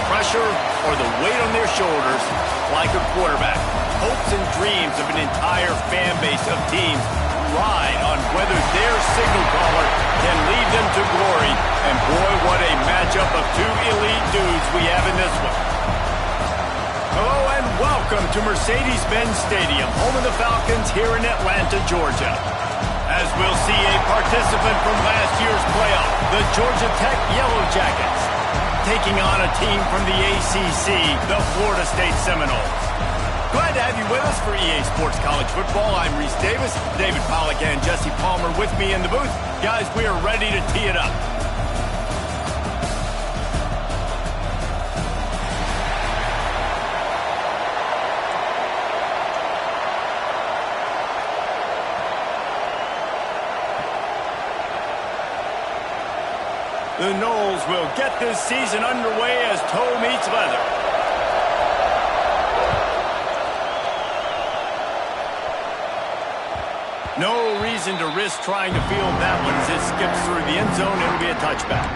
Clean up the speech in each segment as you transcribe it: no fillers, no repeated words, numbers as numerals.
pressure or the weight on their shoulders like a quarterback. Hopes and dreams of an entire fan base of teams ride on whether their signal caller can lead them to glory. And boy, what a matchup of two elite dudes we have in this one. Hello and welcome to Mercedes-Benz Stadium, home of the Falcons here in Atlanta, Georgia. As we'll see a participant from last year's playoff, the Georgia Tech Yellow Jackets, taking on a team from the ACC, the Florida State Seminoles. Glad to have you with us for EA Sports College Football. I'm Reese Davis, David Pollack and Jesse Palmer with me in the booth. Guys, we are ready to tee it up. The Noles will get this season underway as toe meets leather. No reason to risk trying to field that one as it skips through the end zone. It'll be a touchback.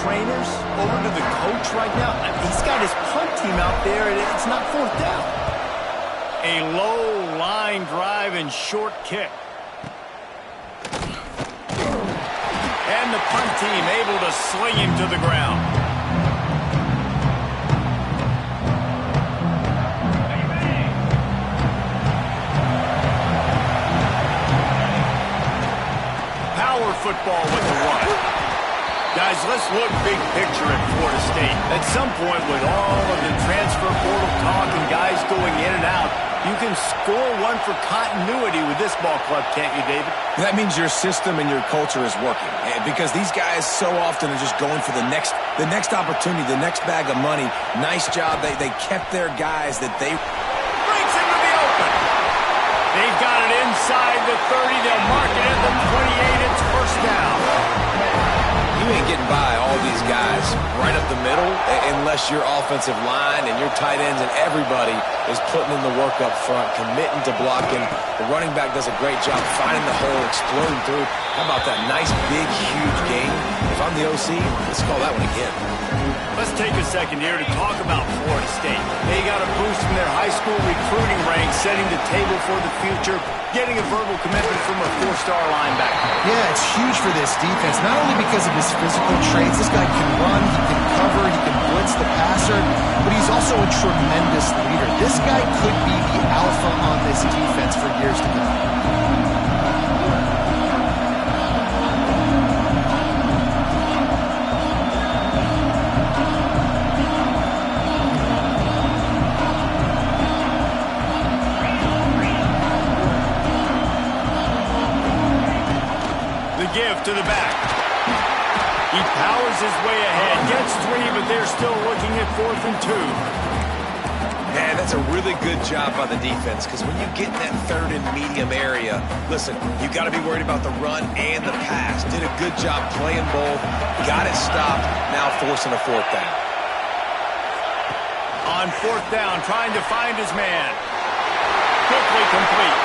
Trainers over to the coach right now. He's got his punt team out there, and it's not fourth down. A low line drive and short kick. And the punt team able to sling him to the ground. Power football with the run. Guys, let's look big picture at Florida State. At some point, with all of the transfer portal talk and guys going in and out, you can score one for continuity with this ball club, can't you, David? That means your system and your culture is working. Because these guys so often are just going for the next opportunity, the next bag of money. Nice job. They kept their guys that they... Breaks into the open. They've got it inside the 30. They'll mark it at the 28. It's first down. You ain't getting by all these guys right up the middle unless your offensive line and your tight ends and everybody is putting in the work up front, committing to blocking. The running back does a great job finding the hole, exploding through. How about that nice, big, huge game? If I'm the OC, let's call that one again. Let's take a second here to talk about Florida State. They got a boost from their high school recruiting ranks, setting the table for the future, getting a verbal commitment from a four-star linebacker. Yeah, it's huge for this defense, not only because of his physical traits. This guy can run, he can cover, he can blitz the passer, but he's also a tremendous leader. This guy could be the alpha on this defense for years to come. Give to the back. He powers his way ahead, gets 3, but they're still looking at 4th and 2. Man, that's a really good job by the defense because when you get in that third and medium area, listen, you got to be worried about the run and the pass. Did a good job playing both, got it stopped, now forcing a 4th down. On 4th down, trying to find his man. Quickly complete.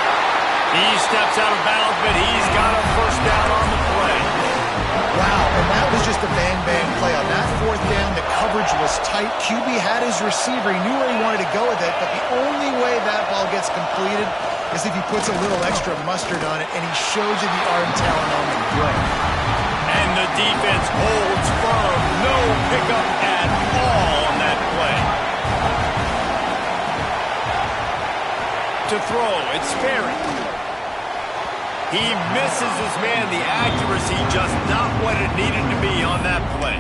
He steps out of bounds, but he's got a first down on the play. Wow, and that was just a bang-bang play. On that 4th down, the coverage was tight. QB had his receiver. He knew where he wanted to go with it, but the only way that ball gets completed is if he puts a little extra mustard on it, and he shows you the arm talent on the play. And the defense holds firm. No pickup at all on that play. To throw, it's Ferry. He misses his man. The accuracy just not what it needed to be on that play.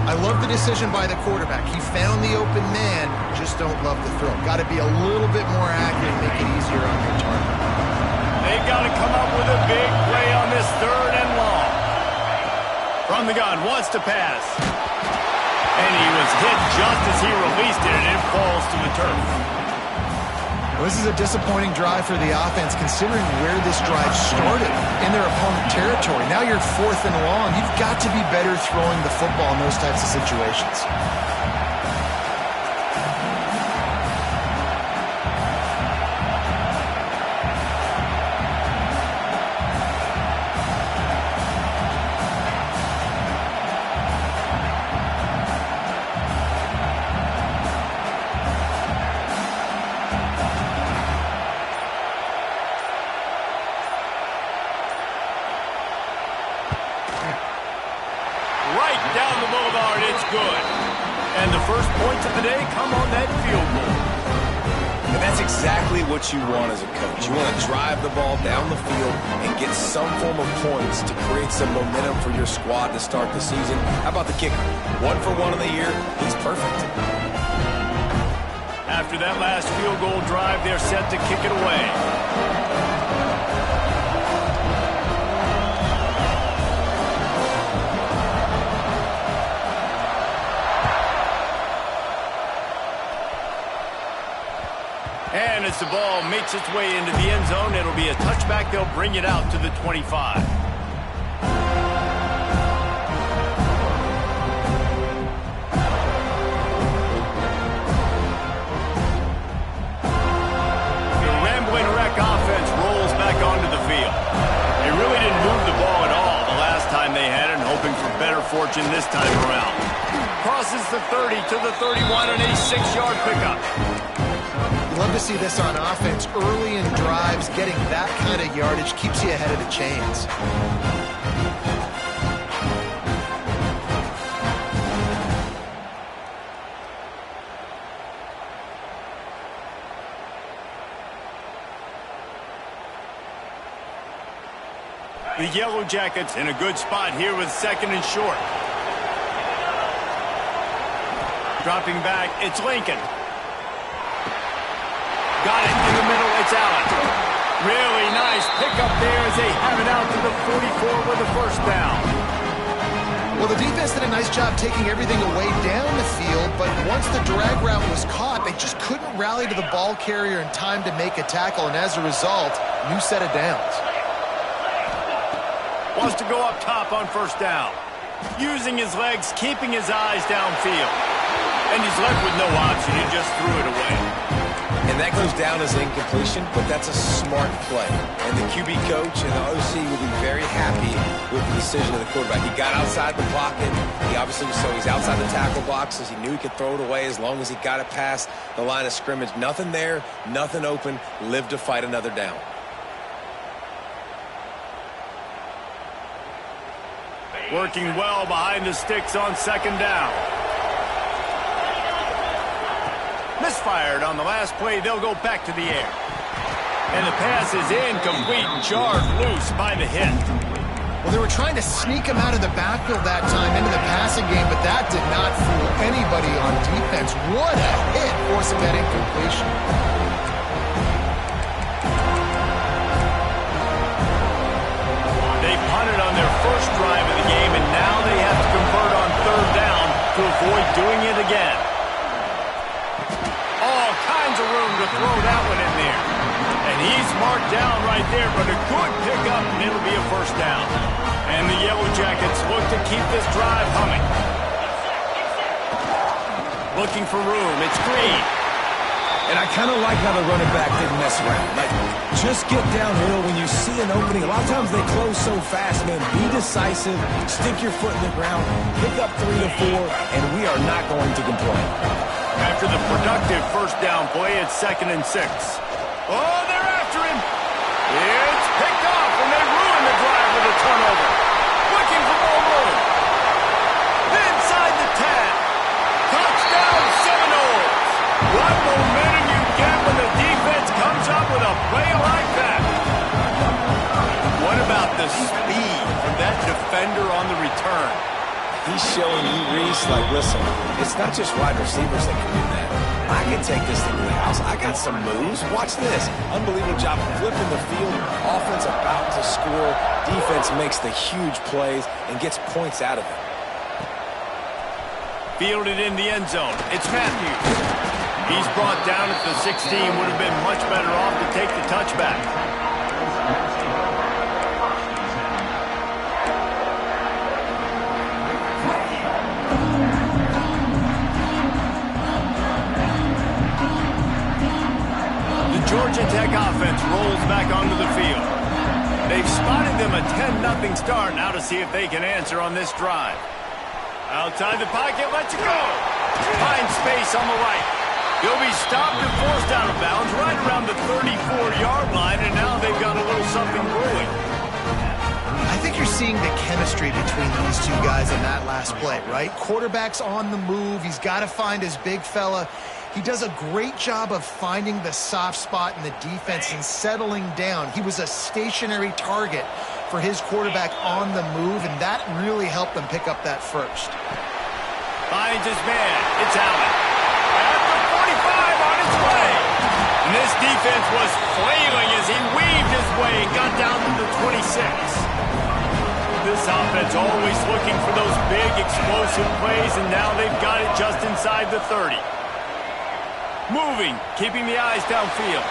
I love the decision by the quarterback. He found the open man, just don't love the throw. Got to be a little bit more accurate, make it easier on your target. They've got to come up with a big play on this 3rd and long. From the gun, wants to pass. And he was hit just as he released it, and it falls to the turf. Well, this is a disappointing drive for the offense considering where this drive started in their opponent territory. Now you're 4th and long. You've got to be better throwing the football in those types of situations. Right down the boulevard, it's good. And the first points of the day come on that field goal. And that's exactly what you want as a coach. You want to drive the ball down the field and get some form of points to create some momentum for your squad to start the season. How about the kicker? 1 for 1 in the year. He's perfect. After that last field goal drive, they're set to kick it away. And as the ball makes its way into the end zone, it'll be a touchback. They'll bring it out to the 25. The rambling wreck offense rolls back onto the field. They really didn't move the ball at all the last time they had it, hoping for better fortune this time around. Crosses the 30 to the 31 on a 6-yard pickup. Love to see this on offense. Early in drives, getting that kind of yardage keeps you ahead of the chains. The Yellow Jackets in a good spot here with 2nd and short. Dropping back, it's Lincoln. Got it in the middle, it's Allen. Really nice pickup there as they have it out to the 44 with a first down. Well, the defense did a nice job taking everything away down the field, but once the drag route was caught, they just couldn't rally to the ball carrier in time to make a tackle, and as a result, new set of downs. Wants to go up top on first down. Using his legs, keeping his eyes downfield. And he's left with no option. He just threw it away. And that goes down as incompletion, but that's a smart play. And the QB coach and the OC will be very happy with the decision of the quarterback. He got outside the pocket. He obviously was so he's outside the tackle boxes. He knew he could throw it away as long as he got it past the line of scrimmage. Nothing there, nothing open. Live to fight another down. Working well behind the sticks on 2nd down. Misfired on the last play. They'll go back to the air. And the pass is incomplete, jarred loose by the hit. Well, they were trying to sneak him out of the backfield that time into the passing game, but that did not fool anybody on defense. What a hit, forcing that incompletion. They punted on their first drive of the game, and now they have to convert on 3rd down to avoid doing it again. All kinds of room to throw that one in there. And he's marked down right there, but a good pickup, and it'll be a first down. And the Yellow Jackets look to keep this drive humming. Looking for room, it's Green. And I kind of like how the running back didn't mess around. Like, just get downhill when you see an opening. A lot of times they close so fast, man. Be decisive, stick your foot in the ground, pick up 3 to 4, and we are not going to complain. After the productive first down play, it's 2nd and 6. Oh, they're after him. It's picked off, and they ruin the drive with a turnover. Looking for more room. Inside the 10. Touchdown Seminoles. What momentum you get when the defense comes up with a play like that. What about the speed from that defender on the return? He's showing you, Reese, like, listen, it's not just wide receivers that can do that. I can take this thing to the house. I got some moves. Watch this. Unbelievable job flipping the field. Offense about to score. Defense makes the huge plays and gets points out of it. Fielded in the end zone. It's Matthews. He's brought down at the 16. Would have been much better off to take the touchback. The Georgia Tech offense rolls back onto the field. They've spotted them a 10-0 start. Now to see if they can answer on this drive. Outside the pocket, lets it go. Finds space on the right. He'll be stopped and forced out of bounds right around the 34-yard line, and now they've got a little something brewing. I think you're seeing the chemistry between these two guys in that last play, right? Quarterback's on the move. He's got to find his big fella. He does a great job of finding the soft spot in the defense and settling down. He was a stationary target for his quarterback on the move, and that really helped them pick up that first. Finds his man. It's Allen. At the 45 on his way. And this defense was flailing as he weaved his way and got down to the 26. This offense always looking for those big, explosive plays, and now they've got it just inside the 30. Moving, keeping the eyes downfield.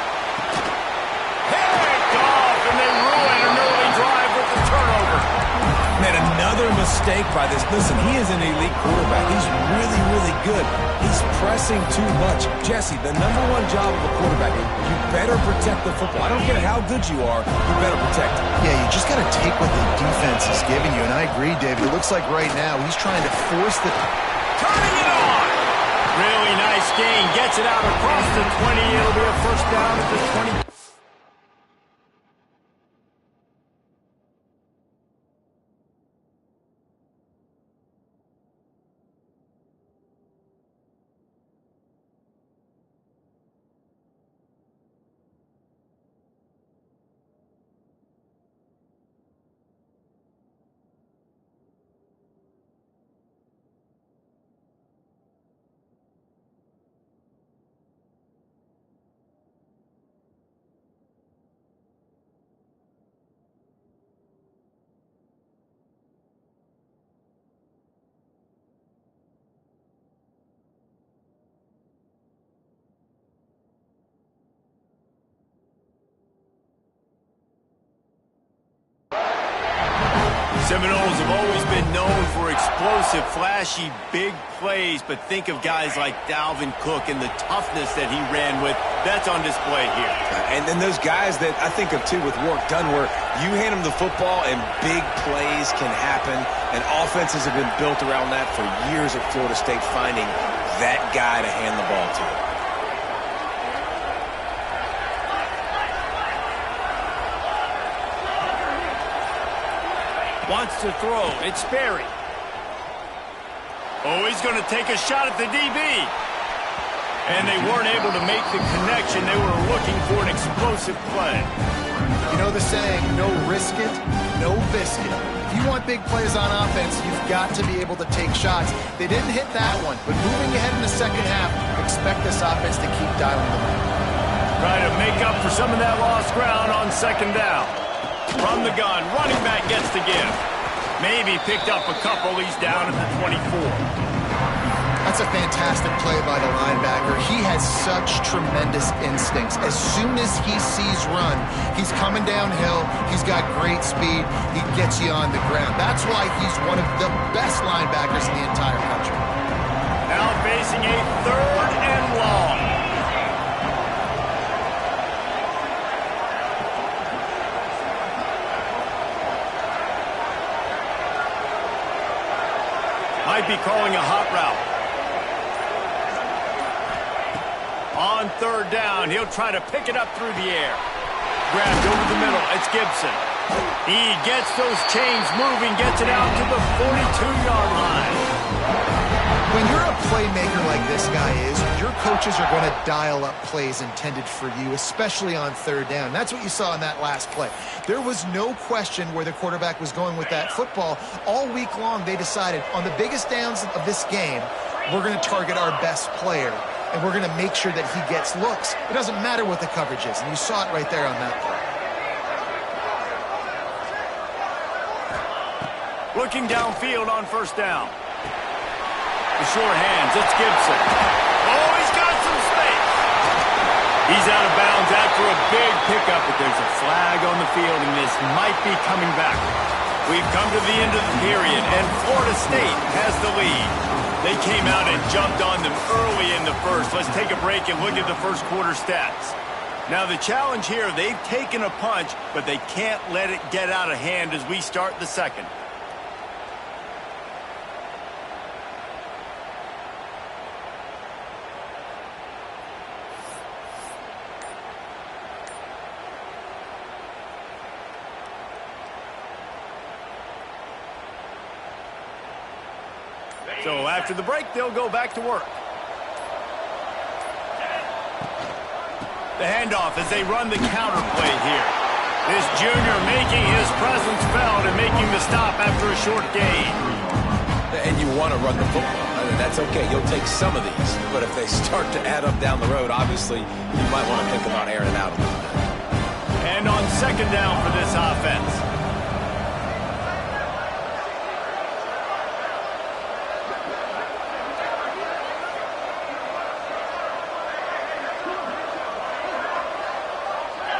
Picked off, and they ruin an early drive with the turnover. Man, another mistake by this. Listen, he is an elite quarterback. He's really, really good. He's pressing too much. Jesse, the #1 job of a quarterback, you better protect the football. I don't care how good you are, you better protect it. Yeah, you just got to take what the defense is giving you, and I agree, David. It looks like right now he's trying to force the... Turning it on! Really nice gain. Gets it out across the 20. It'll be a first down at the 20. Seminoles have always been known for explosive, flashy, big plays, but think of guys like Dalvin Cook and the toughness that he ran with. That's on display here. And then those guys that I think of, too, with Warrick Dunn, where you hand them the football and big plays can happen, and offenses have been built around that for years at Florida State, finding that guy to hand the ball to. Wants to throw. It's Sperry. Oh, he's going to take a shot at the DB. And they weren't able to make the connection. They were looking for an explosive play. You know the saying, no risk it, no biscuit. If you want big plays on offense, you've got to be able to take shots. They didn't hit that one, but moving ahead in the second half, expect this offense to keep dialing them up. Trying to make up for some of that lost ground on second down. From the gun, running back gets the give. Maybe picked up a couple. He's down at the 24. That's a fantastic play by the linebacker. He has such tremendous instincts. As soon as he sees run, he's coming downhill. He's got great speed. He gets you on the ground. That's why he's one of the best linebackers in the entire country. Now facing a 3rd and long. Might be calling a hot route. On 3rd down, he'll try to pick it up through the air. Grabbed over the middle, it's Gibson. He gets those chains moving, gets it out to the 42-yard line. When you're a playmaker like this guy is, your coaches are going to dial up plays intended for you, especially on 3rd down. That's what you saw in that last play. There was no question where the quarterback was going with that football. All week long, they decided on the biggest downs of this game, we're going to target our best player, and we're going to make sure that he gets looks. It doesn't matter what the coverage is, and you saw it right there on that play. Looking downfield on 1st down. The short hands, it's Gibson. Oh, he's got some space. He's out of bounds after a big pickup, but there's a flag on the field, and this might be coming back. We've come to the end of the period, and Florida State has the lead. They came out and jumped on them early in the first. Let's take a break and look at the first quarter stats. Now, the challenge here, they've taken a punch, but they can't let it get out of hand as we start the second. So after the break, they'll go back to work. The handoff as they run the counter play here. This junior making his presence felt and making the stop after a short gain. And you want to run the football. I mean, that's okay. You'll take some of these. But if they start to add up down the road, obviously, you might want to think about airing it out a little bit. And on second down for this offense.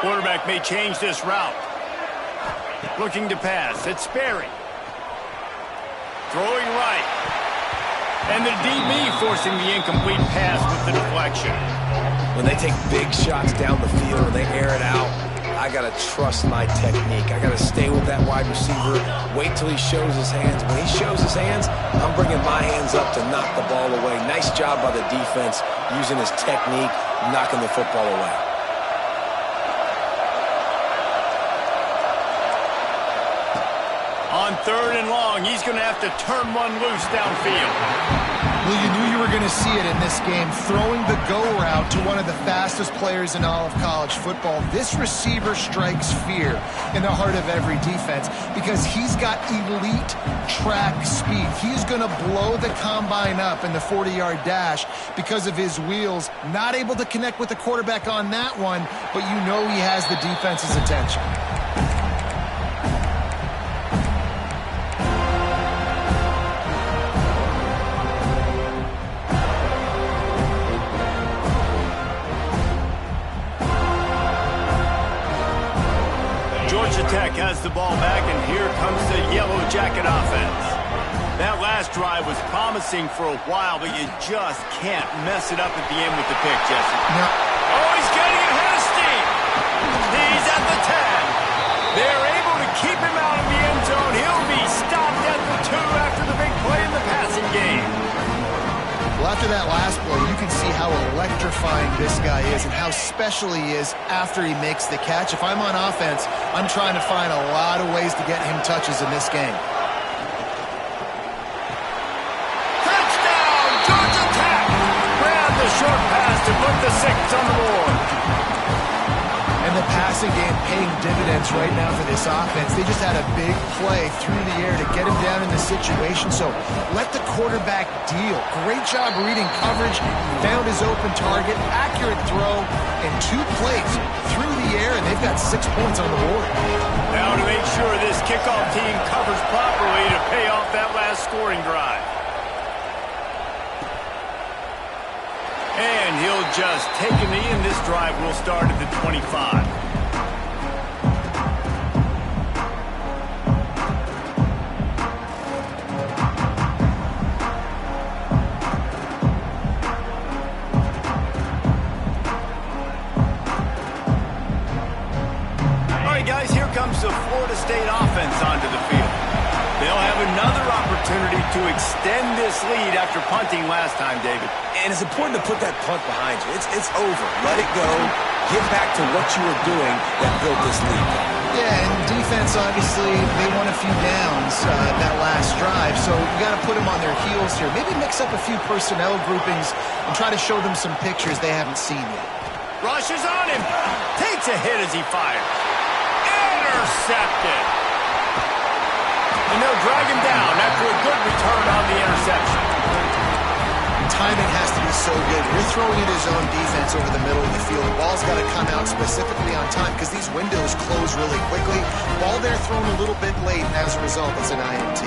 Quarterback may change this route. Looking to pass. It's Sperry. Throwing right. And the DB forcing the incomplete pass with the deflection. When they take big shots down the field and they air it out, I got to trust my technique. I got to stay with that wide receiver, wait till he shows his hands. When he shows his hands, I'm bringing my hands up to knock the ball away. Nice job by the defense using his technique, knocking the football away. On third and long, he's going to have to turn one loose downfield. Well, you knew you were going to see it in this game, throwing the go route to one of the fastest players in all of college football. This receiver strikes fear in the heart of every defense because he's got elite track speed. He's going to blow the combine up in the 40-yard dash because of his wheels. Not able to connect with the quarterback on that one, but you know he has the defense's attention. Tech has the ball back, and here comes the Yellow Jacket offense. That last drive was promising for a while, but you just can't mess it up at the end with the pick, Jesse. No. Oh, he's getting ahead of steam. He's at the 10. They're able to keep him out of the end zone. He'll be stopped at the 2 after the big play in the passing game. Well, after that last play, you can see how electrifying this guy is and how special he is after he makes the catch. If I'm on offense, I'm trying to find a lot of ways to get him touches in this game. Touchdown, Georgia Tech! Grab the short pass to put the 6 on the board. And the passing game paying dividends right now for this offense. They just had a big play through the air to get him down in the situation. So let the quarterback deal. Great job reading coverage. Found his open target. Accurate throw. And 2 plays through the air, and they've got 6 points on the board. Now to make sure this kickoff team covers properly to pay off that last scoring drive. And he'll just take a knee, and this drive will start at the 25. All right, guys, here comes the Florida State offense onto the field. They'll have another opportunity to extend this lead after punting last time, David. And it's important to put that punt behind you. It's over. Let it go. Get back to what you were doing that built this lead. Yeah, and defense, obviously, they won a few downs that last drive, so you got to put them on their heels here. Maybe mix up a few personnel groupings and try to show them some pictures they haven't seen yet. Rushes on him. Takes a hit as he fires. Intercepted. And they'll drag him down after a good return on the interception. Timing has to be so good. You're throwing at his own defense over the middle of the field. The ball's got to come out specifically on time because these windows close really quickly. Ball there thrown a little bit late, and as a result, it's an INT.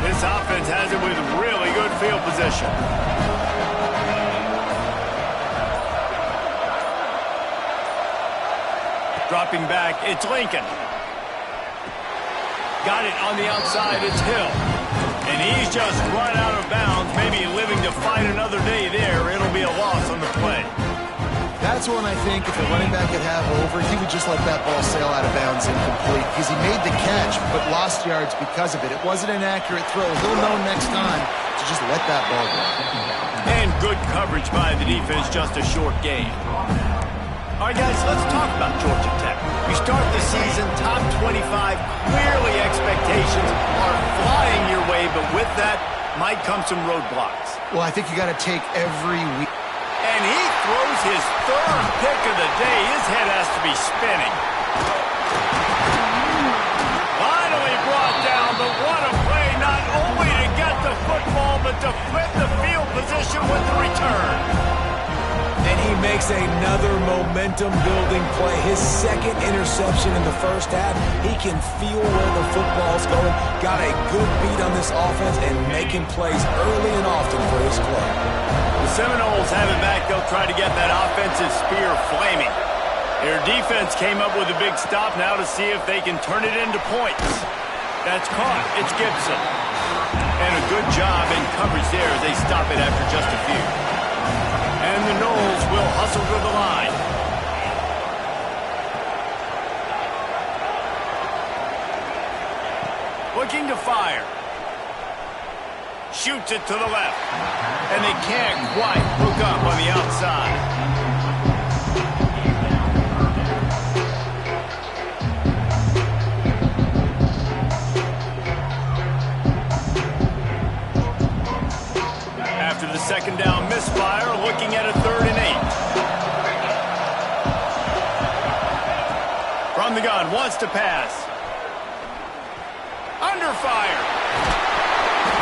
This offense has it with really good field position. Dropping back, it's Lincoln. Got it on the outside, it's Hill. And he's just run out of bounds, maybe living to fight another day there. It'll be a loss on the play. That's one I think if the running back could have over, he would just let that ball sail out of bounds incomplete because he made the catch but lost yards because of it. It wasn't an accurate throw. He'll know next time to just let that ball go. And good coverage by the defense, just a short gain. All right, guys, let's talk about Georgia Tech. You start the season top 25. Clearly expectations are flying your way, but with that might come some roadblocks. Well, I think you got to take every week. And he throws his third pick of the day. His head has to be spinning. Finally brought down, but what a play, not only to get the football, but to flip the field position with the return. And he makes another momentum-building play. His second interception in the first half. He can feel where the football's going. Got a good beat on this offense and making plays early and often for his club. The Seminoles have it back. They'll try to get that offensive spear flaming. Their defense came up with a big stop now to see if they can turn it into points. That's caught. It's Gibson. And a good job in coverage there as they stop it after just a few. And the Noles will hustle to the line. Looking to fire. Shoots it to the left. And they can't quite hook up on the outside. After the second down misfire, looking at a 3rd and 8. From the gun, wants to pass. Under fire.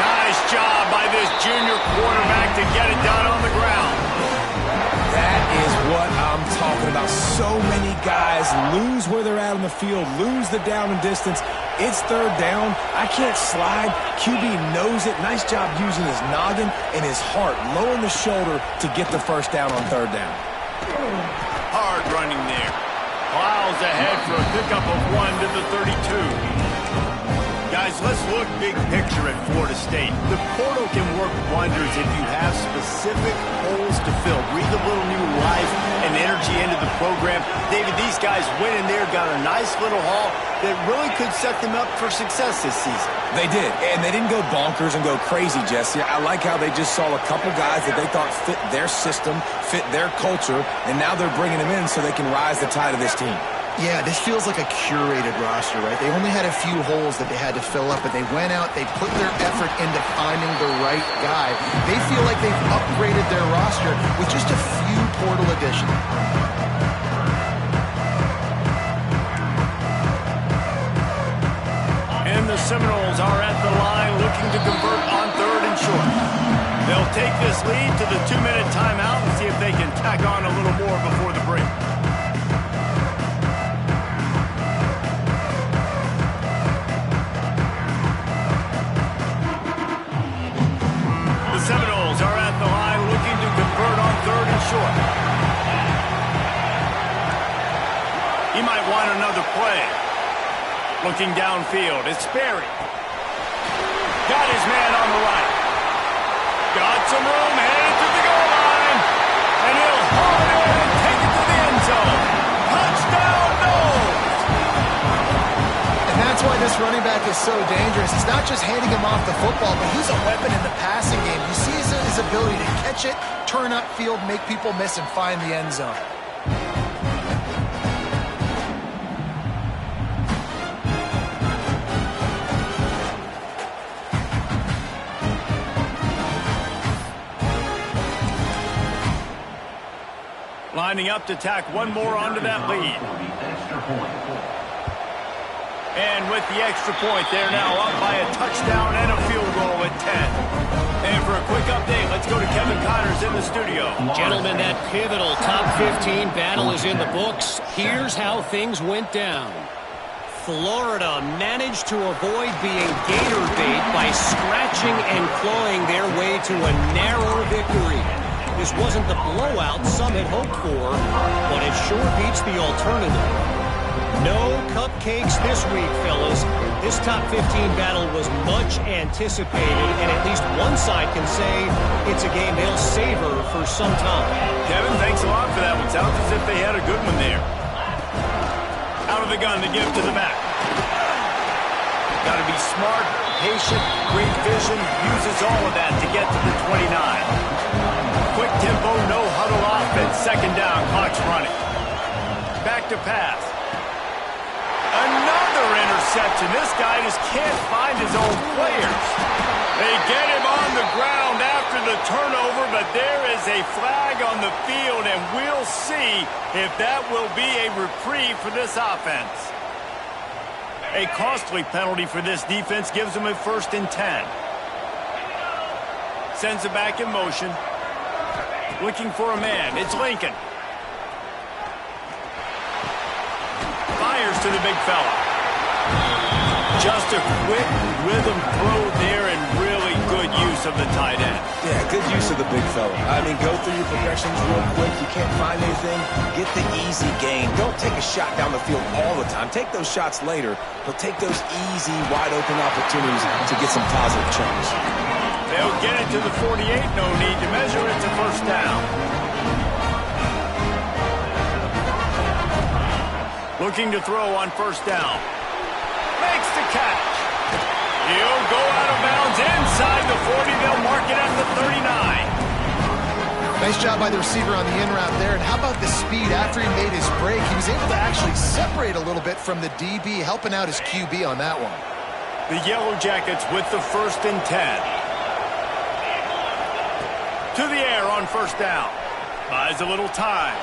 Nice job by this junior quarterback to get it done on the ground. That is what I'm talking about. So many guys lose where they're at on the field, lose the down and distance. It's 3rd down. I can't slide. QB knows it. Nice job using his noggin and his heart, lowering the shoulder to get the first down on 3rd down. Hard running there. Plows ahead for a pickup of 1 to the 32. Guys, let's look big picture at Florida State. The portal can work wonders if you have specific holes to fill. Breathe a little new life and energy into the program. David, these guys went in there, got a nice little haul that really could set them up for success this season. They did, and they didn't go bonkers and go crazy, Jesse. I like how they just saw a couple guys that they thought fit their system, fit their culture, and now they're bringing them in so they can rise the tide of this team. Yeah, this feels like a curated roster, right? They only had a few holes that they had to fill up, but they went out, they put their effort into finding the right guy. They feel like they've upgraded their roster with just a few portal additions. And the Seminoles are at the line looking to convert on 3rd and short. They'll take this lead to the 2-minute timeout and see if they can tack on a little more before the break. Seminoles are at the line looking to convert on 3rd and short. He might want another play. Looking downfield, it's Sperry. Got his man on the right. Got some room, headed to the goal line. And he'll haul it in and take it to the end zone. Touchdown, Noles! And that's why this running back is so dangerous. It's not just handing him off the football, but he's a weapon in the passing game. You see his ability to catch it, turn upfield, make people miss, and find the end zone. Lining up to tack one more onto that lead. And with the extra point, they're now up by a touchdown and a field goal at 10. And for a quick update, let's go to Kevin Connors in the studio. Gentlemen, that pivotal top 15 battle is in the books. Here's how things went down. Florida managed to avoid being gator bait by scratching and clawing their way to a narrow victory. This wasn't the blowout some had hoped for, but it sure beats the alternative. No cupcakes this week, fellas. This top 15 battle was much anticipated, and at least one side can say it's a game they'll savor for some time. Kevin, thanks a lot for that one. Sounds as if they had a good one there. Out of the gun to give to the back. Got to be smart, patient, great vision, uses all of that to get to the 29. Quick tempo, no huddle offense. Second down, clock's running. Back to pass. Another interception. This guy just can't find his own players. They get him on the ground after the turnover, but there is a flag on the field, and we'll see if that will be a reprieve for this offense. A costly penalty for this defense gives them a 1st and 10. Sends it back in motion. Looking for a man. It's Lincoln. Fires to the big fella. Just a quick rhythm throw there and really good use of the tight end. Yeah, good use of the big fella. I mean, go through your progressions real quick. You can't find anything. Get the easy gain. Don't take a shot down the field all the time. Take those shots later, but take those easy, wide-open opportunities to get some positive chunks. They'll get it to the 48. No need to measure. It's a 1st down. Looking to throw on 1st down. Makes the catch. He'll go out of bounds inside the 40. They'll mark it at the 39. Nice job by the receiver on the in route there. And how about the speed after he made his break? He was able to actually separate a little bit from the DB, helping out his QB on that one. The Yellow Jackets with the 1st and 10. To the air on 1st down. Buys a little time.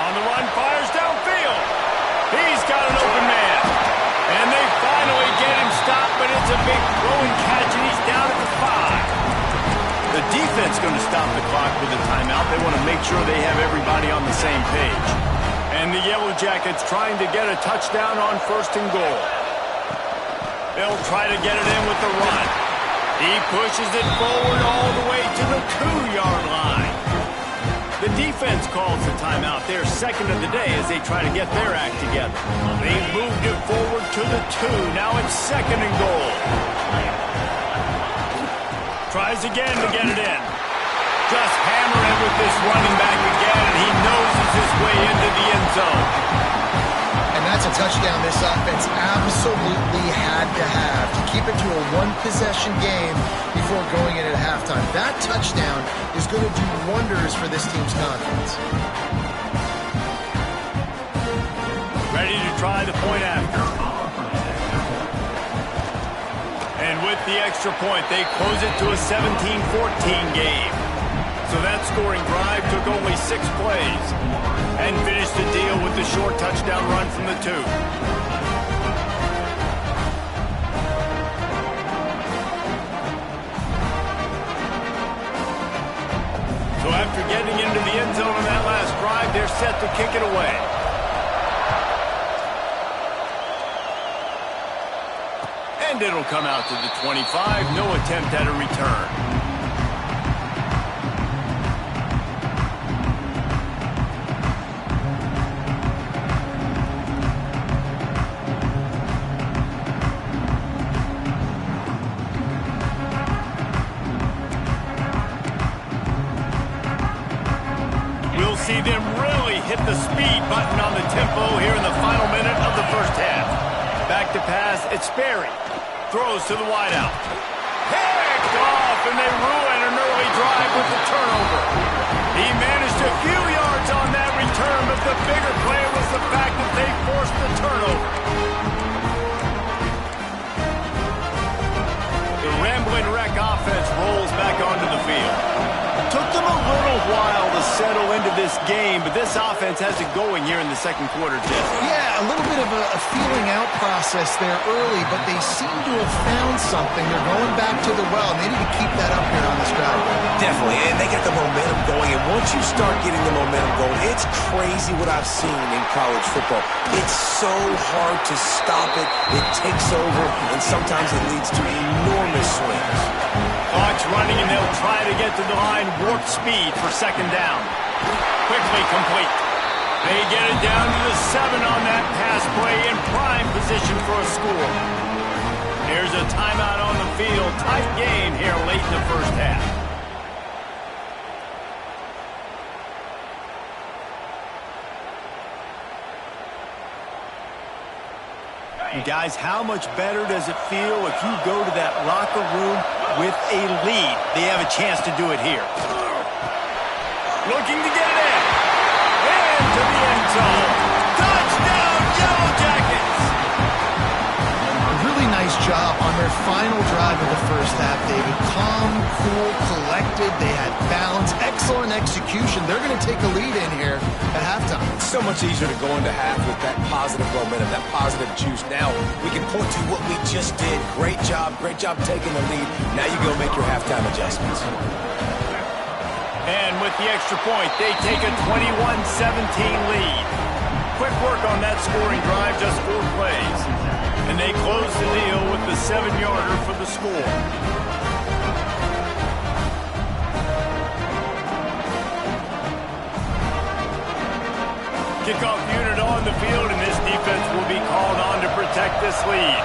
On the run, fires downfield. He's got an open man. And they finally get him stopped, but it's a big throwing catch, and he's down at the 5. The defense going to stop the clock with a timeout. They want to make sure they have everybody on the same page. And the Yellow Jackets trying to get a touchdown on 1st and goal. They'll try to get it in with the run. He pushes it forward all the way to the 2-yard line. The defense calls the timeout. They're second of the day as they try to get their act together. They've moved it forward to the 2. Now it's 2nd and goal. Tries again to get it in. Just hammer it with this running back again, and he noses his way into the end zone. And that's a touchdown this offense absolutely had to have to keep it to a one-possession game before going in at halftime. That touchdown is going to do wonders for this team's confidence. Ready to try the point after. And with the extra point, they close it to a 17-14 game. So that scoring drive took only 6 plays and finished the deal with the short touchdown run from the 2. So after getting into the end zone on that last drive, they're set to kick it away. And it'll come out to the 25. No attempt at a return. See them really hit the speed button on the tempo here in the final minute of the 1st half. Back to pass, it's Sperry. Throws to the wideout. Picked off, and they ruin an early drive with the turnover. He managed a few yards on that return, but the bigger play was the fact that they forced the turnover. The Rambling Wreck offense rolls back onto the field. Took them a little while to settle into this game, but this offense has it going here in the 2nd quarter, Jeff. Yeah, a little bit of a feeling out process there early, but they seem to have found something. They're going back to the well, and they need to keep that up here on this drive. Definitely, and they get the momentum going, and once you start getting the momentum going, it's crazy what I've seen in college football. It's so hard to stop it. It takes over, and sometimes it leads to enormous swings. Clock's running, and they'll try to get to the line. Warp speed for 2nd down. Quickly complete. They get it down to the 7 on that pass play in prime position for a score. There's a timeout on the field. Tight game here late in the first half. Guys, how much better does it feel if you go to that locker room with a lead? They have a chance to do it here. Looking to get it in. And to the end zone. Touchdown, Yellow Jackets! A really nice job on their final drive of the first half, David. Calm, cool, collected. They had balance. Excellent execution. They're going to take a lead in here at halftime. It's so much easier to go into half with that positive momentum, that positive juice. Now we can point to what we just did. Great job taking the lead. Now you go make your halftime adjustments. And with the extra point, they take a 21-17 lead. Quick work on that scoring drive, just 4 plays. And they close the deal with the 7-yarder for the score. Kickoff unit on the field, and this defense will be called on to protect this lead.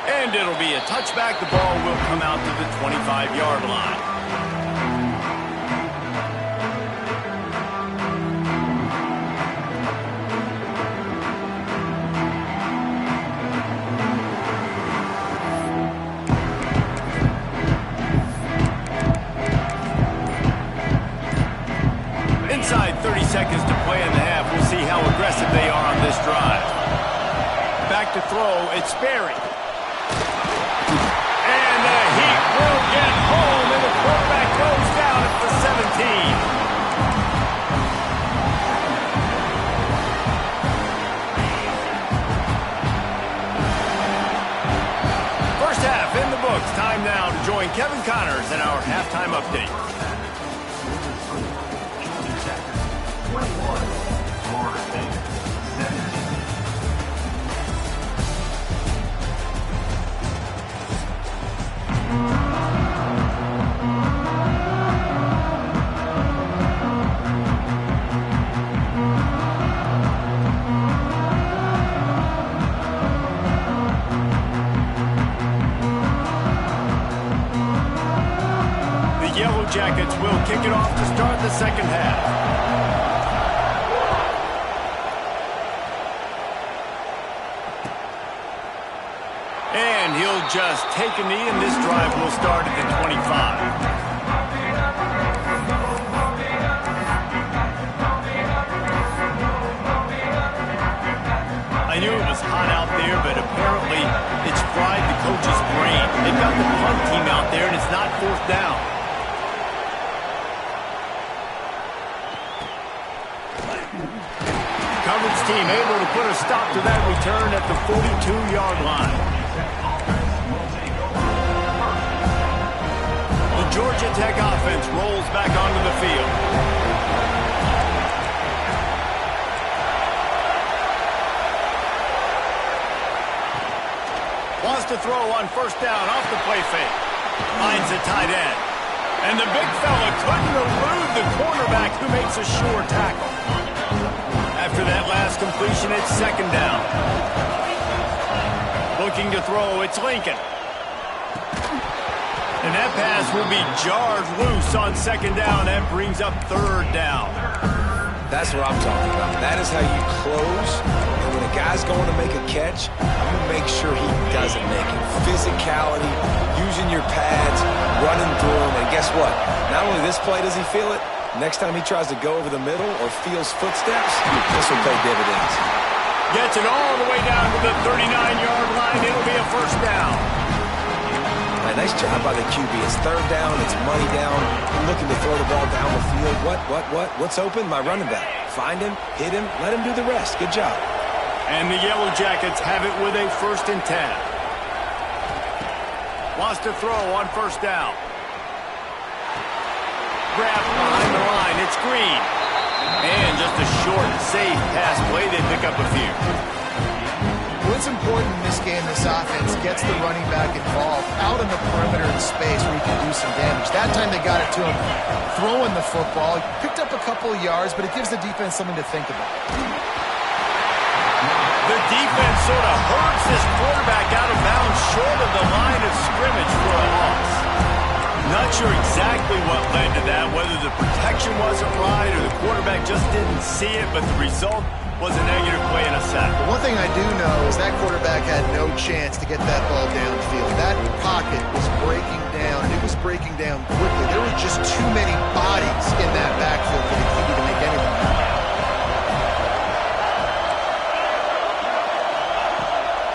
And it'll be a touchback. The ball will come out to the 25-yard line. Inside 30 seconds to play in the half. We'll see how aggressive they are on this drive. Back to throw. It's Sperry. And the Heat will get home, and the quarterback goes down at the 17. First half in the books. Time now to join Kevin Connors in our halftime update. 21, Florida State, 17. The Yellow Jackets will kick it off to start the second half. And he'll just take a knee, and this drive will start at the 25. I knew it was hot out there, but apparently it's fried the coach's brain. They've got the punt team out there, and it's not 4th down. Coverage team able to put a stop to that return at the 42-yard line. The Georgia Tech offense rolls back onto the field. Wants to throw on first down off the play fake. Finds a tight end. And the big fella couldn't elude the cornerback who makes a sure tackle. After that last completion, it's second down. Looking to throw, it's Lincoln. And that pass will be jarred loose on second down. That brings up third down. That's what I'm talking about. That is how you close. And when a guy's going to make a catch, you make sure he doesn't make it. Physicality, using your pads, running through him. And guess what? Not only this play does he feel it, next time he tries to go over the middle or feels footsteps, this will pay dividends. Gets it all the way down to the 39-yard line. It'll be a first down. Nice job by the QB. It's third down. It's money down. Looking to throw the ball down the field. What's open? My running back. Find him, hit him, let him do the rest. Good job. And the Yellow Jackets have it with a 1st and 10. Wants to throw on first down. Grab behind the line. It's Green. And just a short, safe pass play. They pick up a few. What's important in this game, this offense gets the running back involved out in the perimeter in space where he can do some damage. That time they got it to him throwing the football. He picked up a couple of yards, but it gives the defense something to think about. The defense sort of hurts this quarterback out of bounds short of the line of scrimmage for a loss. Not sure exactly what led to that, whether the protection wasn't right or the quarterback just didn't see it, but the result was a negative play and a sack. One thing I do know is that quarterback had no chance to get that ball downfield. That pocket was breaking down, and it was breaking down quickly. There were just too many bodies in that backfield for the QB to make anything happen.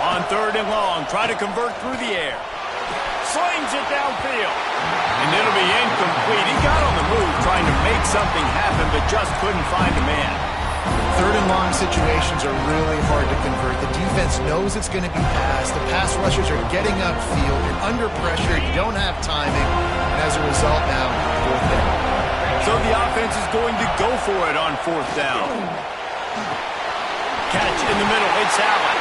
On 3rd and long, try to convert through the air. Slings it downfield. And it'll be incomplete. He got on the move trying to make something happen, but just couldn't find a man. 3rd and long situations are really hard to convert. The defense knows it's going to be passed. The pass rushers are getting upfield. You're under pressure. You don't have timing. And as a result now, 4th down. So the offense is going to go for it on 4th down. Catch in the middle. It's Allen.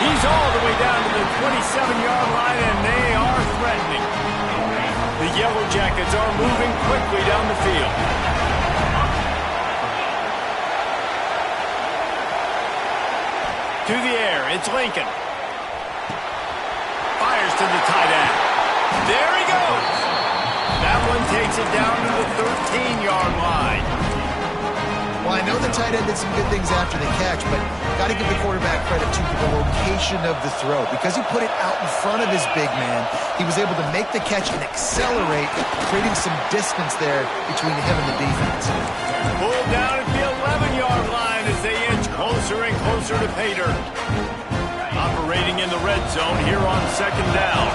He's all the way down to the 27-yard line, and they are threatening. The Yellow Jackets are moving quickly down the field. To the air, it's Lincoln. Fires to the tight end. There he goes. That one takes it down to the 13-yard line. Well, I know the tight end did some good things after the catch, but got to give the quarterback credit to the location of the throw. Because he put it out in front of his big man, he was able to make the catch and accelerate, creating some distance there between him and the defense. Pulled down at the 11-yard line as they inch closer and closer to pay dirt. Operating in the red zone here on 2nd down.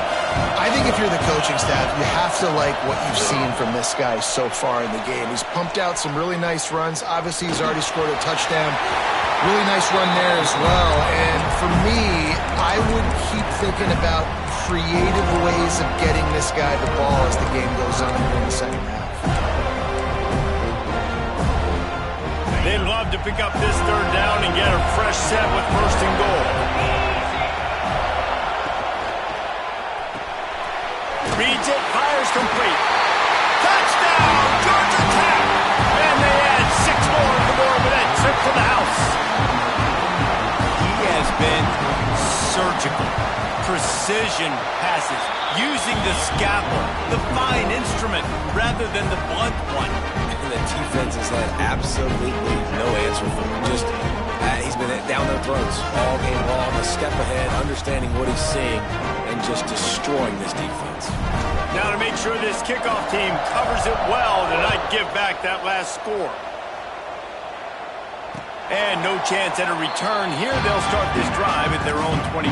I think if you're the coaching staff, you have to like what you've seen from this guy so far in the game. He's pumped out some really nice runs. Obviously, he's already scored a touchdown. Really nice run there as well. And for me, I would keep thinking about creative ways of getting this guy the ball as the game goes on in the second half. They'd love to pick up this 3rd down and get a fresh set with 1st and goal. Reads it, fires complete. Touchdown, Georgia Tech! And they add 6 more to the board with that trip to the house. He has been surgical. Precision passes, using the scalpel, the fine instrument, rather than the blunt one. And the defense has had absolutely no answer for him. Just, he's been down their throats all game long, a step ahead, understanding what he's seeing, and just destroying this defense. Now to make sure this kickoff team covers it well to not give back that last score. And no chance at a return here. They'll start this drive at their own 25.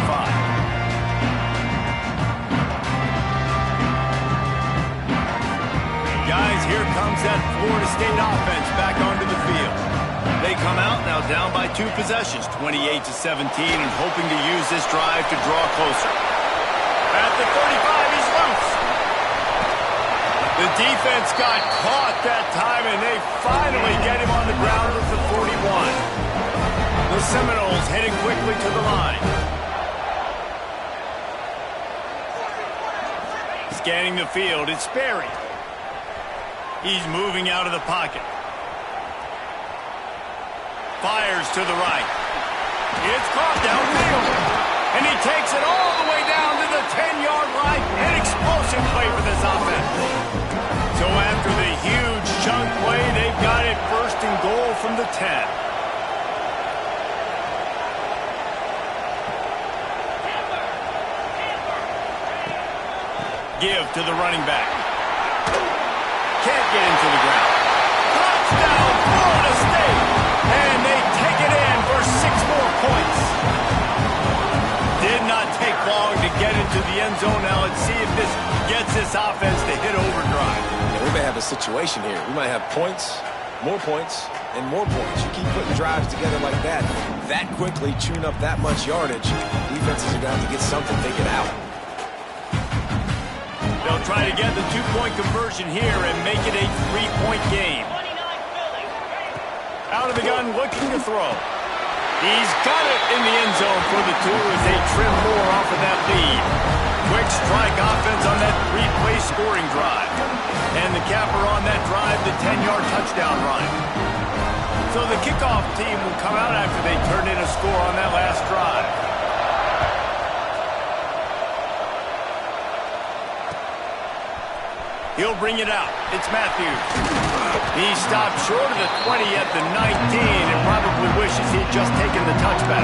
Guys, here comes that Florida State offense back onto the field. They come out now down by 2 possessions, 28-17, and hoping to use this drive to draw closer. At the 35, he's loose. The defense got caught that time, and they finally get him on the ground at the 41. The Seminoles heading quickly to the line. Scanning the field, it's Sperry. He's moving out of the pocket. Fires to the right. It's caught downfield. And he takes it all the way down to the 10-yard line. An explosive play for this offense. So after the huge chunk play, they've got it 1st and goal from the 10. Give to the running back. Can't get into the ground. Touchdown, Florida State! And they take it in for 6 more points. Did not take long to get into the end zone. Now let's see if this gets this offense to hit overdrive. Yeah, we may have a situation here. We might have points, and more points. You keep putting drives together like that quickly, chewing up that much yardage, defenses are going to have to get something figured out. They'll try to get the 2-point conversion here and make it a 3-point game. Out of the gun, looking to throw. He's got it in the end zone for the 2 as they trim more off of that lead. Quick strike offense on that 3-play scoring drive. And the capper on that drive, the 10-yard touchdown run. So the kickoff team will come out after they turn in a score on that last drive. He'll bring it out. It's Matthews. He stopped short of the 20 at the 19 and probably wishes he had just taken the touchback.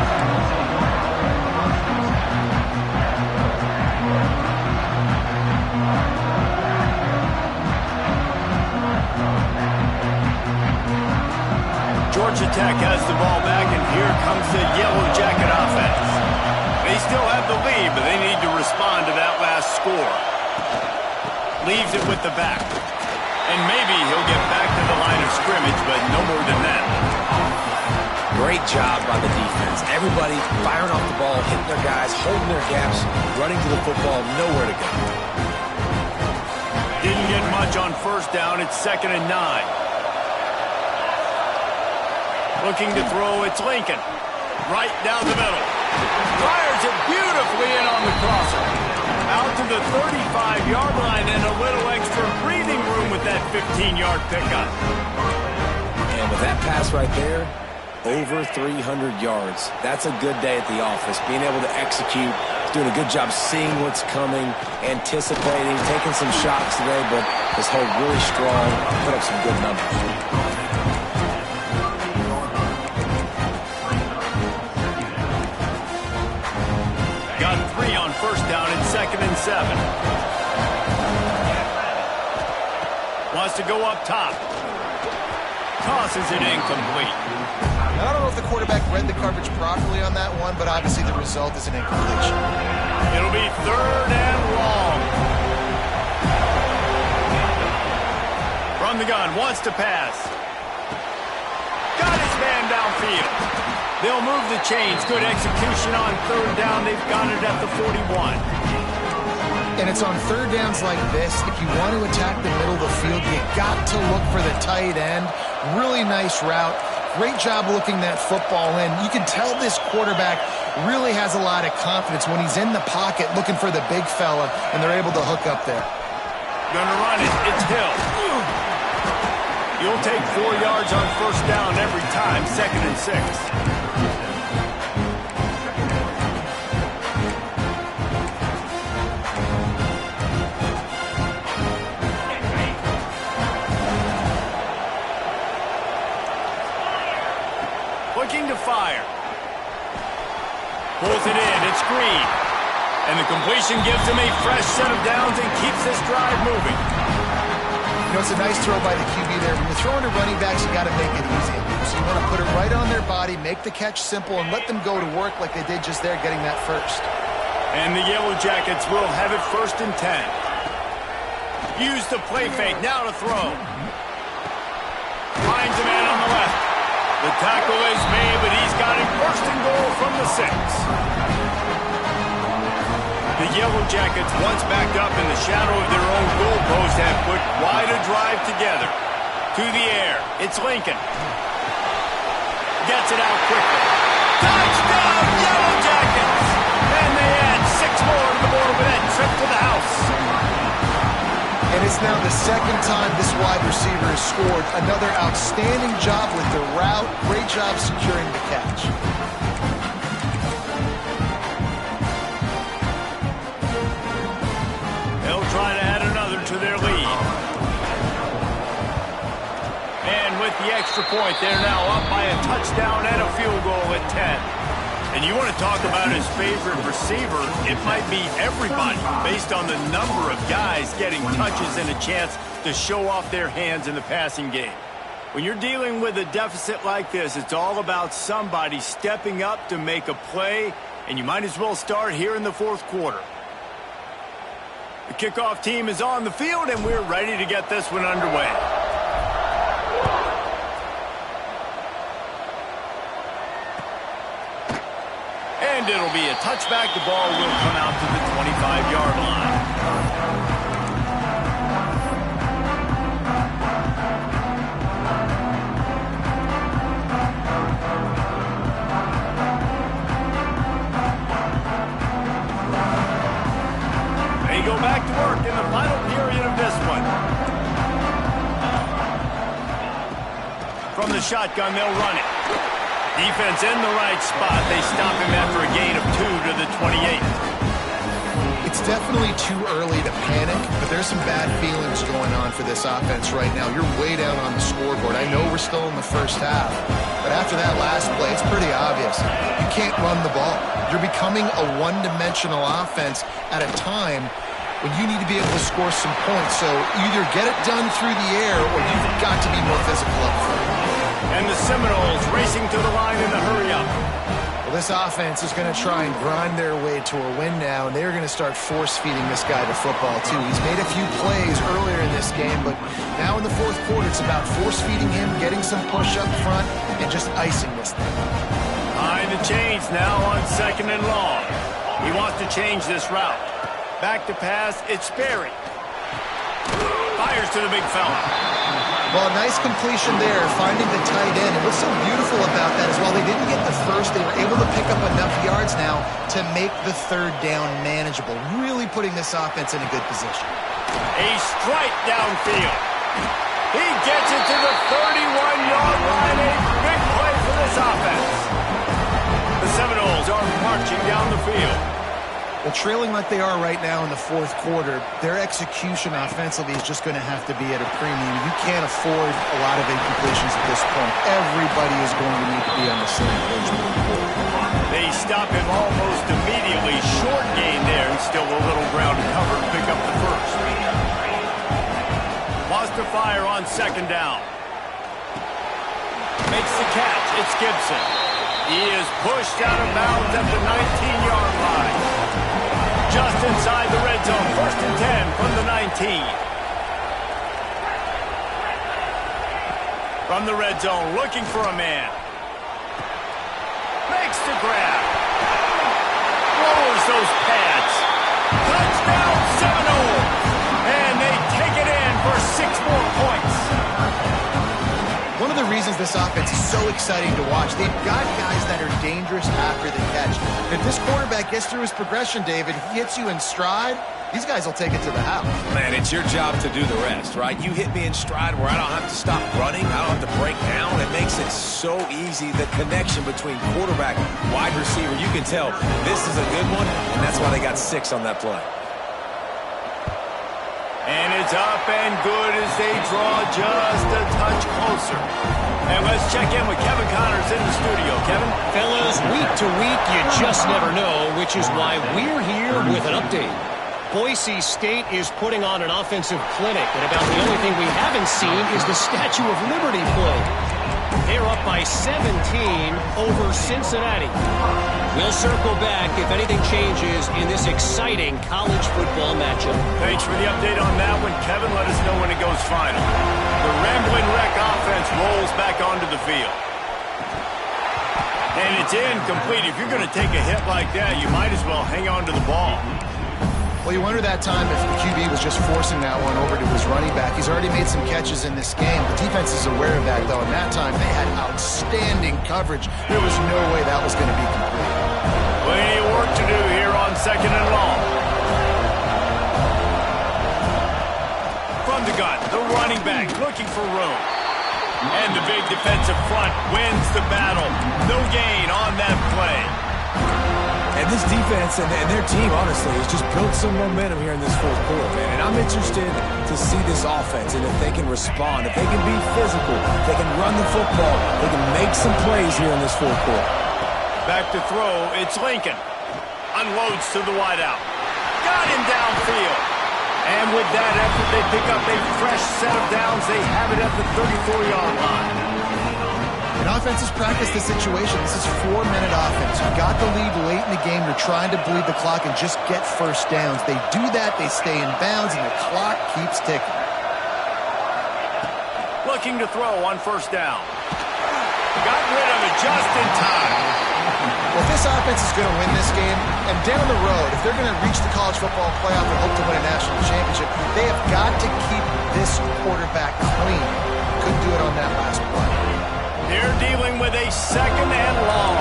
Georgia Tech has the ball back, and here comes the Yellow Jacket offense. They still have the lead, but they need to respond to that last score. Leaves it with the back. And maybe he'll get back to the line of scrimmage, but no more than that. Great job by the defense. Everybody firing off the ball, hitting their guys, holding their gaps, running to the football, nowhere to go. Didn't get much on first down. It's 2nd and 9. Looking to throw, it's Lincoln. Right down the middle. Fires it beautifully in on the crosser. Out to the 35-yard line and a little extra breathing room with that 15-yard pickup. And with that pass right there, over 300 yards. That's a good day at the office. Being able to execute, doing a good job seeing what's coming, anticipating, taking some shots today, but has held really strong, put up some good numbers. First down and 2nd and 7. Wants to go up top. Tosses it incomplete. I don't know if the quarterback read the coverage properly on that one, but obviously the result is an incompletion. It'll be 3rd and long. From the gun, wants to pass. Got his man downfield. They'll move the chains. Good execution on 3rd down. They've got it at the 41. And it's on 3rd downs like this. If you want to attack the middle of the field, you got to look for the tight end. Really nice route. Great job looking that football in. You can tell this quarterback really has a lot of confidence when he's in the pocket looking for the big fella, and they're able to hook up there. Gonna run it. It's Hill. You'll take 4 yards on first down every time. 2nd and 6. Looking to fire. Pulls it in. It's Green. And the completion gives him a fresh set of downs and keeps this drive moving. You know, it's a nice throw by the QB there. When you're throwing to running backs, you got to make it easy. So you want to put it right on their body, make the catch simple, and let them go to work like they did just there, getting that first. And the Yellow Jackets will have it 1st and 10. Use the play fake. Now to throw. Finds a man on the left. The tackle is made, but he's got it 1st and goal from the 6. The Yellow Jackets, once backed up in the shadow of their own goalpost, have put quite a drive together. To the air, it's Lincoln. Gets it out quickly. Touchdown, Yellow Jackets! And they add 6 more to the board with that trip to the house. And it's now the 2nd time this wide receiver has scored. Another outstanding job with the route. Great job securing the catch. They'll try to add another to their lead. And with the extra point, they're now up by a touchdown and a field goal at 10. And you want to talk about his favorite receiver, it might be everybody based on the number of guys getting touches and a chance to show off their hands in the passing game. When you're dealing with a deficit like this, it's all about somebody stepping up to make a play, and you might as well start here in the 4th quarter. The kickoff team is on the field, and we're ready to get this one underway. And it'll be a touchback. The ball will come out to the 25-yard line. the shotgun, they'll run it. Defense in the right spot. They stop him after a gain of 2 to the 28. It's definitely too early to panic, but there's some bad feelings going on for this offense right now. You're way down on the scoreboard. I know we're still in the first half, but after that last play, it's pretty obvious. You can't run the ball. You're becoming a one-dimensional offense at a time when you need to be able to score some points. So either get it done through the air or you've got to be more physical up front. And the Seminoles racing to the line in the hurry-up. Well, this offense is going to try and grind their way to a win now, and they're going to start force-feeding this guy to football, too. He's made a few plays earlier in this game, but now in the fourth quarter, it's about force-feeding him, getting some push up front, and just icing this thing. Behind the chains now on 2nd and long. He wants to change this route. Back to pass, it's Sperry. Fires to the big fella. Well, nice completion there, finding the tight end. And what's so beautiful about that is while they didn't get the first, they were able to pick up enough yards now to make the third down manageable, really putting this offense in a good position. A strike downfield. He gets it to the 31-yard line. A big play for this offense. The Seminoles are marching down the field. Well, trailing like they are right now in the fourth quarter, their execution offensively is just going to have to be at a premium. You can't afford a lot of incompletions at this point. Everybody is going to need to be on the same page moving forward. They stop him almost immediately. Short gain there, and still a little ground to cover to pick up the first. Wants to fire on 2nd down. Makes the catch. It's Gibson. He is pushed out of bounds at the 19-yard line. Just inside the red zone. 1st and 10 from the 19. From the red zone, looking for a man. Makes the grab. Lowers those pads. Touchdown Seminoles. And they take it in for 6 more points. One of the reasons this offense is so exciting to watch, they've got guys that are dangerous after the catch. If this quarterback gets through his progression, David, he hits you in stride, these guys will take it to the house. Man, it's your job to do the rest, right? You hit me in stride where I don't have to stop running. I don't have to break down. It makes it so easy, the connection between quarterback, wide receiver. You can tell this is a good one, and that's why they got 6 on that play. And it's up and good as they draw just a touch closer. And let's check in with Kevin Connors in the studio. Kevin? Fellas, week to week, you just never know, which is why we're here with an update. Boise State is putting on an offensive clinic, and about the only thing we haven't seen is the Statue of Liberty play. They're up by 17 over Cincinnati. We'll circle back if anything changes in this exciting college football matchup. Thanks for the update on that one, Kevin. Let us know when it goes final. The Rambling Wreck offense rolls back onto the field. And it's incomplete. If you're going to take a hit like that, you might as well hang on to the ball. Well, you wonder that time if the QB was just forcing that one over to his running back. He's already made some catches in this game. The defense is aware of that, though. And that time, they had outstanding coverage. There was no way that was going to be complete. Plenty of work to do here on 2nd and long. From the gun, the running back looking for room. And the big defensive front wins the battle. No gain on that play. And this defense and their team, honestly, has just built some momentum here in this fourth quarter, man. And I'm interested to see this offense and if they can respond, if they can be physical, if they can run the football, they can make some plays here in this fourth quarter. Back to throw, it's Lincoln. Unloads to the wideout. Got him downfield. And with that effort, they pick up a fresh set of downs. They have it at the 34-yard line. And offenses practice the situation. This is 4-minute offense. You got the lead late in the game. You're trying to bleed the clock and just get first downs. They do that, they stay in bounds, and the clock keeps ticking. Looking to throw on 1st down. Got rid of it just in time. Well, if this offense is going to win this game, and down the road, if they're going to reach the college football playoff and hope to win a national championship, they have got to keep this quarterback clean. Couldn't do it on that last play. They're dealing with a 2nd and long.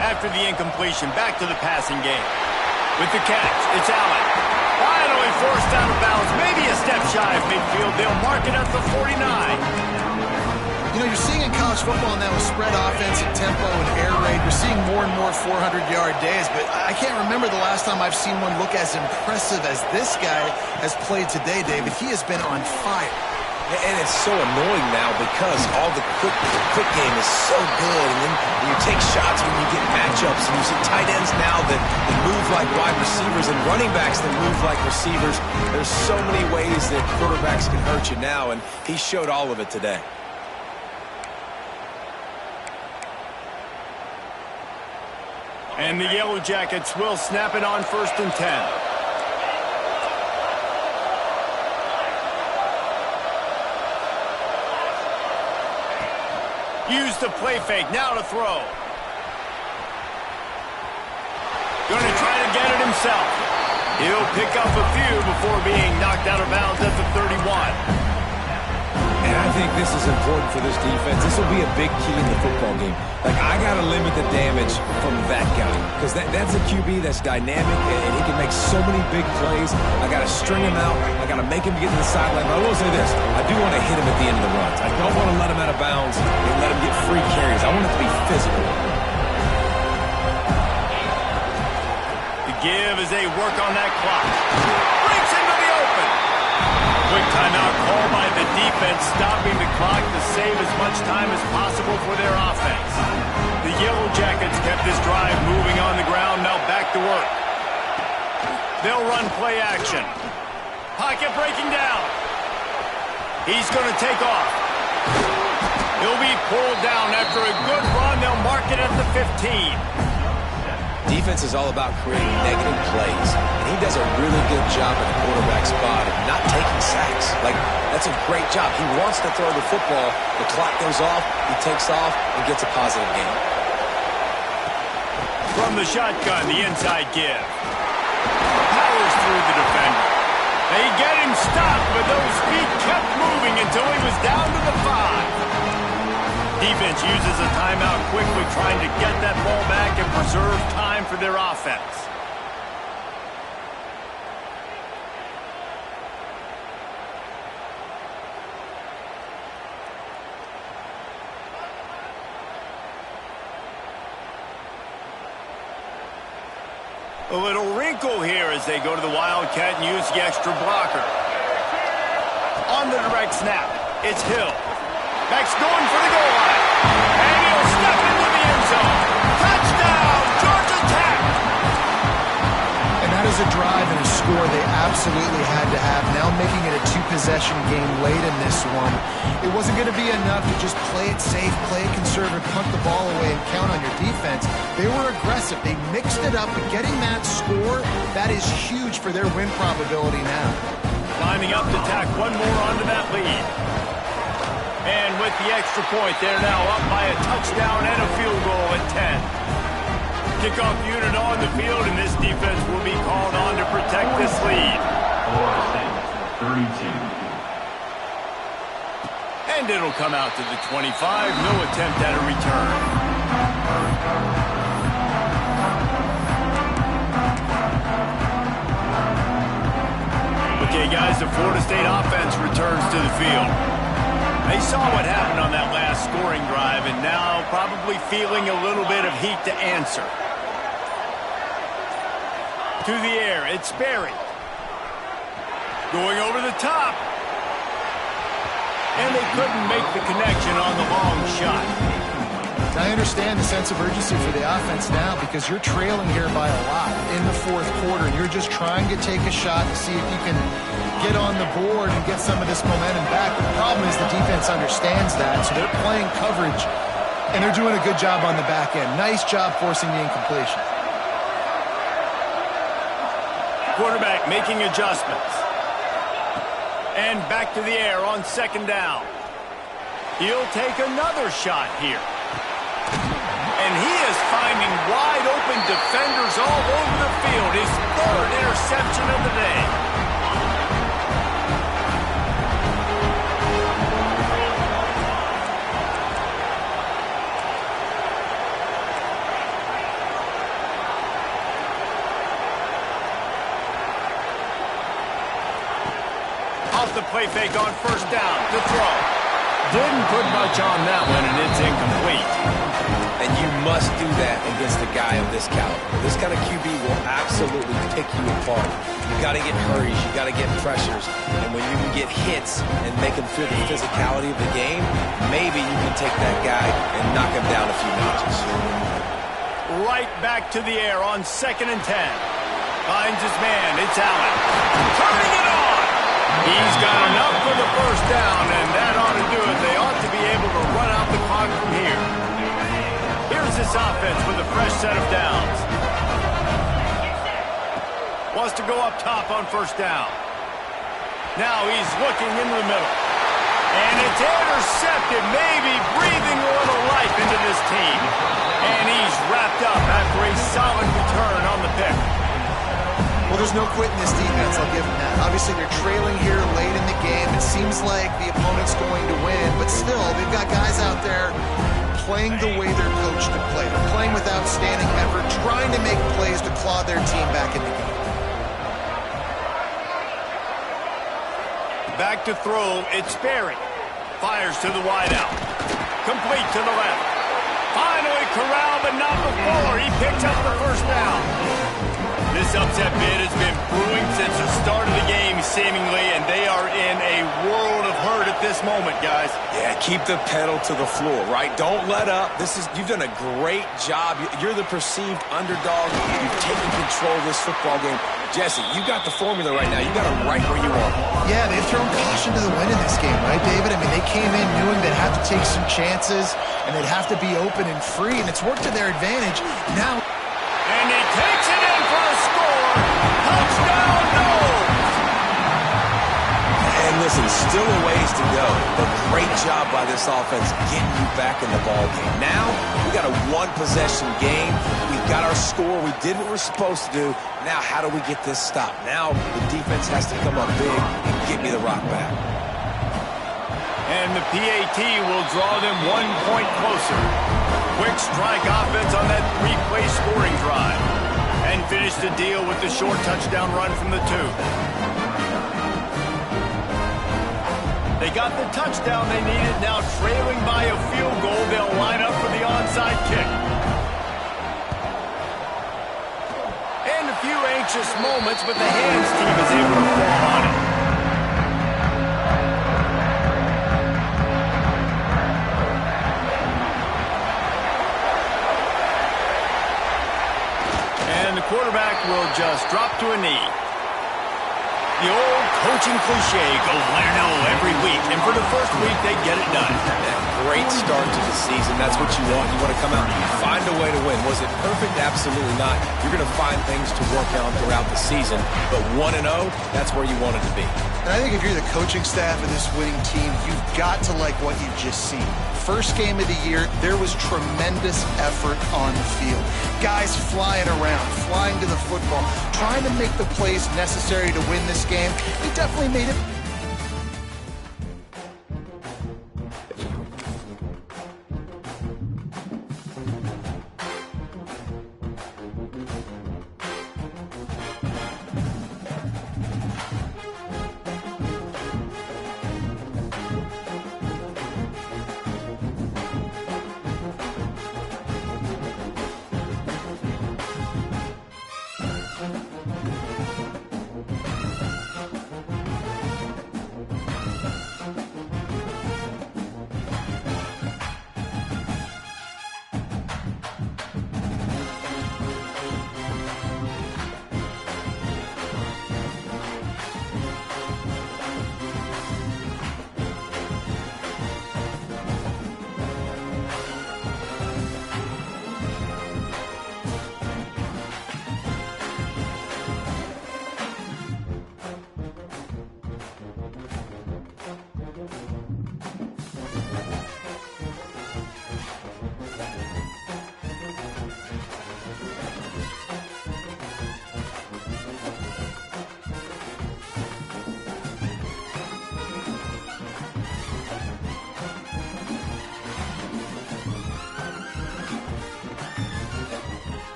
After the incompletion, back to the passing game. With the catch, it's Allen. Finally be forced out of bounds, maybe a step shy of midfield. They'll mark it at the 49. You know, you're seeing in college football now with spread offense and tempo and air raid, you're seeing more and more 400-yard days, but I can't remember the last time I've seen one look as impressive as this guy has played today, David. He has been on fire. And it's so annoying now because all the quick game is so good. And then you take shots when you get matchups. And you see tight ends now that move like wide receivers and running backs that move like receivers. There's so many ways that quarterbacks can hurt you now, and he showed all of it today. And the Yellow Jackets will snap it on 1st and 10. Use the play fake, now to throw. Going to try to get it himself. He'll pick up a few before being knocked out of bounds at the 31. And I think this is important for this defense. This will be a big key in the football game. Like, I got to limit the damage from that guy because that's a QB that's dynamic and he can make so many big plays. I got to string him out. I got to make him get to the sideline. But I will say this. I do want to hit him at the end of the runs. I don't want to let him out of bounds and let him get free carries. I want it to be physical. The give as they work on that clock. Breaks into the open. Quick timeout called by the defense, stopping the clock to save as much time as possible for their offense. The Yellow Jackets kept this drive moving on the ground, now back to work. They'll run play action. Pocket breaking down. He's going to take off. He'll be pulled down after a good run. They'll mark it at the 15. Defense is all about creating negative plays, and he does a really good job at the quarterback spot of not taking sacks. Like, that's a great job. He wants to throw the football. The clock goes off, he takes off, and gets a positive gain. From the shotgun, the inside give. Powers through the defender. They get him stopped, but those feet kept moving until he was down to the 5. Defense uses a timeout quickly, trying to get that ball back and preserve time for their offense. A little wrinkle here as they go to the Wildcat and use the extra blocker. On the direct snap, it's Hill. Max going for the goal line. And he'll step into the end zone. Touchdown, Georgia Tech! And that is a drive and a score they absolutely had to have. Now making it a 2-possession game late in this one. It wasn't going to be enough to just play it safe, play it conservative, punt the ball away, and count on your defense. They were aggressive. They mixed it up, but getting that score, that is huge for their win probability now. Lining up to tack one more onto that lead. And with the extra point, they're now up by a touchdown and a field goal at 10. Kickoff unit on the field, and this defense will be called on to protect this lead. Florida State, 32. And it'll come out to the 25. No attempt at a return. Okay, guys, the Florida State offense returns to the field. They saw what happened on that last scoring drive and now probably feeling a little bit of heat to answer. To the air, it's Sperry. Going over the top. And they couldn't make the connection on the long shot. I understand the sense of urgency for the offense now because you're trailing here by a lot in the 4th quarter. You're just trying to take a shot to see if you can get on the board and get some of this momentum back. The problem is the defense understands that, so they're playing coverage, and they're doing a good job on the back end. Nice job forcing the incompletion. Quarterback making adjustments. And back to the air on 2nd down. He'll take another shot here. And he is finding wide open defenders all over the field. His 3rd interception of the day. play fake on first down to throw. Didn't put much on that one, and it's incomplete. And you must do that against a guy of this caliber. This kind of QB will absolutely pick you apart. You got to get hurries, you got to get pressures, and when you can get hits and make him feel the physicality of the game, maybe you can take that guy and knock him down a few notches. Right back to the air on 2nd and 10. Finds his man, it's Allen. Turning it on! He's got enough for the first down, and that ought to do it. They ought to be able to run out the clock from here. Here's this offense with a fresh set of downs. Wants to go up top on first down. Now he's looking into the middle. And it's intercepted, maybe breathing a little life into this team. And he's wrapped up after a solid return on the pick. Well, there's no quitting this defense, I'll give them that. Obviously, they're trailing here late in the game. It seems like the opponent's going to win, but still, they've got guys out there playing the way they're coached to play. They're playing with outstanding effort, trying to make plays to claw their team back in the game. Back to throw, it's Sperry. Fires to the wideout. Complete to the left. Finally corralled, but not before. He picks up the first down. This upset bid has been brewing since the start of the game, seemingly, and they are in a world of hurt at this moment, guys. Yeah, keep the pedal to the floor, right? Don't let up. You've done a great job. You're the perceived underdog. You've taken control of this football game. Jesse, you got the formula right now. You got it right where you want it. Yeah, they've thrown caution to the wind in this game, right, David? I mean, they came in knowing they'd have to take some chances, and they'd have to be open and free, and it's worked to their advantage. Now... And he takes it in for a score. Touchdown, no! And listen, still a ways to go, but great job by this offense getting you back in the ball game. Now, we got a one-possession game. We've got our score. We did what we're supposed to do. Now, how do we get this stopped? Now, the defense has to come up big and get me the rock back. And the PAT will draw them 1 point closer. Quick strike offense on that 3-play scoring drive. And finish the deal with the short touchdown run from the 2. They got the touchdown they needed. Now trailing by a field goal, they'll line up for the onside kick. And a few anxious moments, but the hands team is able to fall on it. And the quarterback will just drop to a knee. The old coaching cliche, go 1-0 every week. And for the first week, they get it done. Great start to the season. That's what you want. You want to come out and find a way to win. Was it perfect? Absolutely not. You're going to find things to work on throughout the season. But 1-0, that's where you want it to be. And I think if you're the coaching staff of this winning team, you've got to like what you've just seen. First game of the year, there was tremendous effort on the field. Guys flying around, flying to the football, trying to make the plays necessary to win this game. They definitely made it.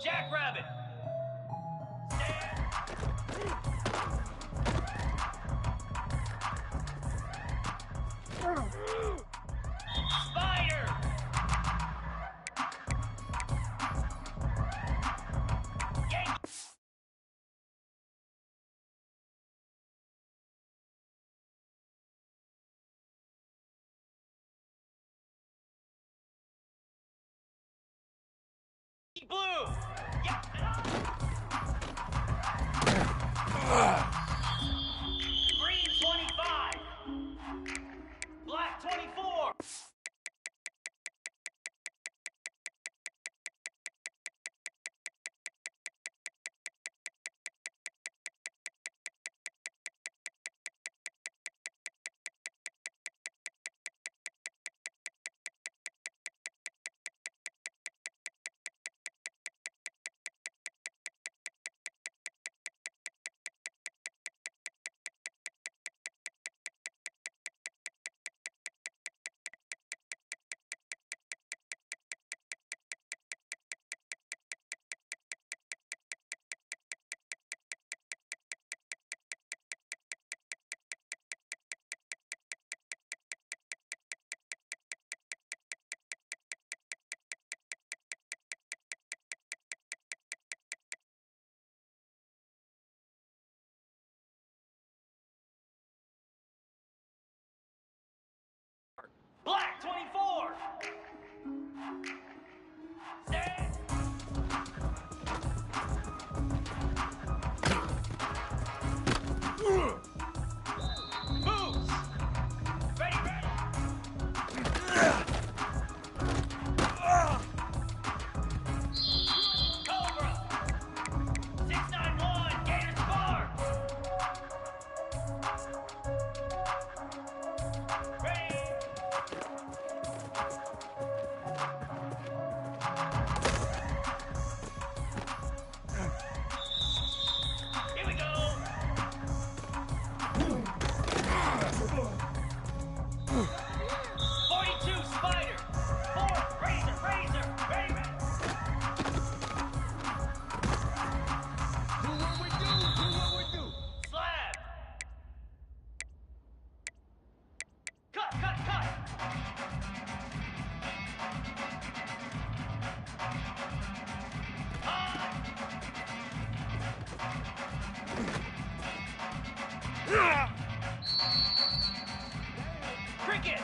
Jackrabbit. Spider. Blue. Yeah. Green 25. Black 24. Black 24. Stand. Moves. Ready, ready. Cobra. 691. Gator Spark. Ready. Here we go. 42 Spider. 4 Razor. Ready, ready. Do what we do. Slab. Cut. Cricket.